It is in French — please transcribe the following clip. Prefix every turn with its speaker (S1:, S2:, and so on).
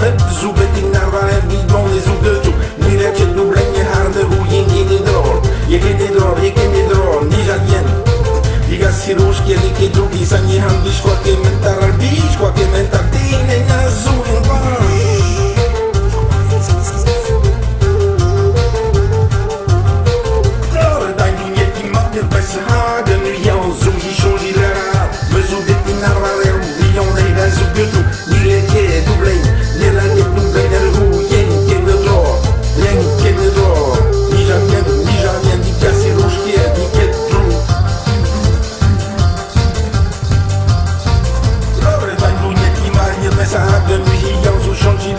S1: met zoebeting naar waar het niet bon is op de toe. Niet dat je doet breng je harde hoe je in de door. Je kent de door, je kent de door, niet dat jen. Diga si rouge che li che tu chi sagni hambish qua che mentar al beach qua che mentar dine na zo in bar. Lore dai vignetti ma per pesse hagen rion zo hi shoji lera. Mezu de tinar vare rion dei da zo gutu. Ni le che dublei, ni la che dublei del hu yen che de door. Yen che de door. Ni jamais di cassi rouge che di che trou. Mesa de lui, on se change